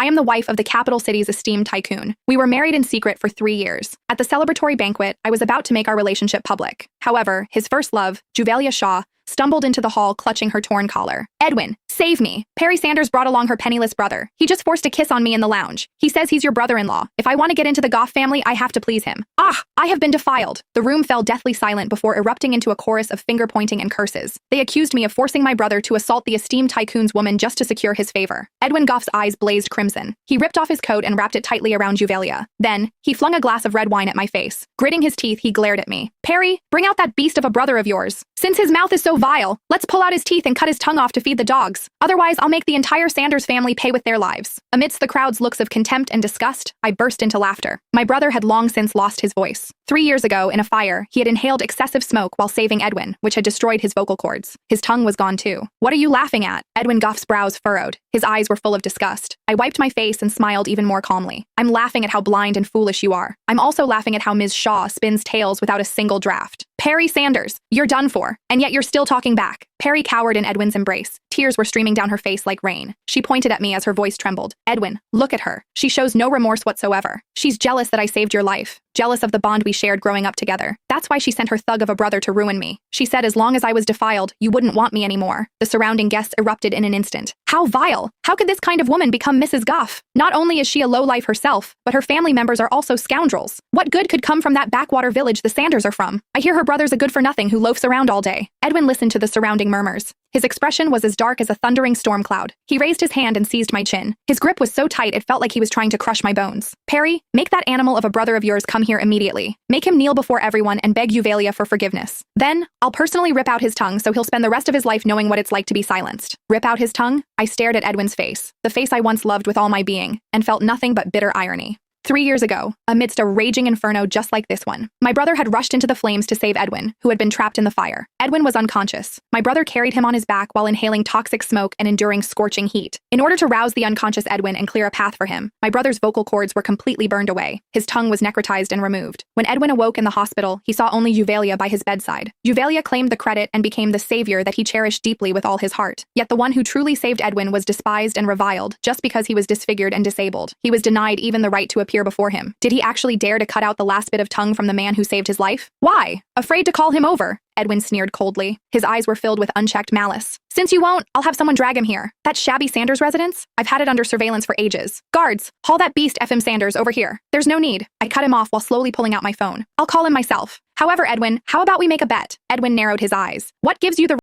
I am the wife of the capital city's esteemed tycoon. We were married in secret for 3 years. At the celebratory banquet, I was about to make our relationship public. However, his first love, Juvelia Shaw, stumbled into the hall clutching her torn collar. Edwin, save me. Perry Sanders brought along her penniless brother. He just forced a kiss on me in the lounge. He says he's your brother-in-law. If I want to get into the Goff family, I have to please him. Ah, I have been defiled. The room fell deathly silent before erupting into a chorus of finger-pointing and curses. They accused me of forcing my brother to assault the esteemed tycoon's woman just to secure his favor. Edwin Goff's eyes blazed crimson. He ripped off his coat and wrapped it tightly around Juvelia. Then, he flung a glass of red wine at my face. Gritting his teeth, he glared at me. Perry, bring out that beast of a brother of yours. Since his mouth is so vile, let's pull out his teeth and cut his tongue off to feed the dogs. Otherwise, I'll make the entire Sanders family pay with their lives. Amidst the crowd's looks of contempt and disgust, I burst into laughter. My brother had long since lost his voice. 3 years ago, in a fire, he had inhaled excessive smoke while saving Edwin, which had destroyed his vocal cords. His tongue was gone too. What are you laughing at? Edwin Goff's brows furrowed. His eyes were full of disgust. I wiped my face and smiled even more calmly. I'm laughing at how blind and foolish you are. I'm also laughing at how Ms. Shaw spins tales without a single draft. Perry Sanders, you're done for, and yet you're still talking back. Perry cowered in Edwin's embrace. Tears were streaming down her face like rain. She pointed at me as her voice trembled. Edwin, look at her. She shows no remorse whatsoever. She's jealous that I saved your life. Jealous of the bond we shared growing up together. That's why she sent her thug of a brother to ruin me. She said as long as I was defiled, you wouldn't want me anymore. The surrounding guests erupted in an instant. How vile! How could this kind of woman become Mrs. Goff? Not only is she a lowlife herself, but her family members are also scoundrels. What good could come from that backwater village the Sanders are from? I hear her brother's a good-for-nothing who loafs around all day. Edwin listened to the surrounding murmurs. His expression was as dark as a thundering storm cloud. He raised his hand and seized my chin. His grip was so tight it felt like he was trying to crush my bones. Perry, make that animal of a brother of yours come here immediately. Make him kneel before everyone and beg Juvelia for forgiveness. Then, I'll personally rip out his tongue so he'll spend the rest of his life knowing what it's like to be silenced. Rip out his tongue? I stared at Edwin's face, the face I once loved with all my being, and felt nothing but bitter irony. 3 years ago, amidst a raging inferno just like this one, my brother had rushed into the flames to save Edwin, who had been trapped in the fire. Edwin was unconscious. My brother carried him on his back while inhaling toxic smoke and enduring scorching heat. In order to rouse the unconscious Edwin and clear a path for him, my brother's vocal cords were completely burned away. His tongue was necrotized and removed. When Edwin awoke in the hospital, he saw only Juvelia by his bedside. Juvelia claimed the credit and became the savior that he cherished deeply with all his heart. Yet the one who truly saved Edwin was despised and reviled just because he was disfigured and disabled. He was denied even the right to appear before him. Did he actually dare to cut out the last bit of tongue from the man who saved his life? Why? Afraid to call him over? Edwin sneered coldly. His eyes were filled with unchecked malice. Since you won't, I'll have someone drag him here. That shabby Sanders residence? I've had it under surveillance for ages. Guards, haul that beast FM Sanders over here. There's no need. I cut him off while slowly pulling out my phone. I'll call him myself. However, Edwin, how about we make a bet? Edwin narrowed his eyes. What gives you the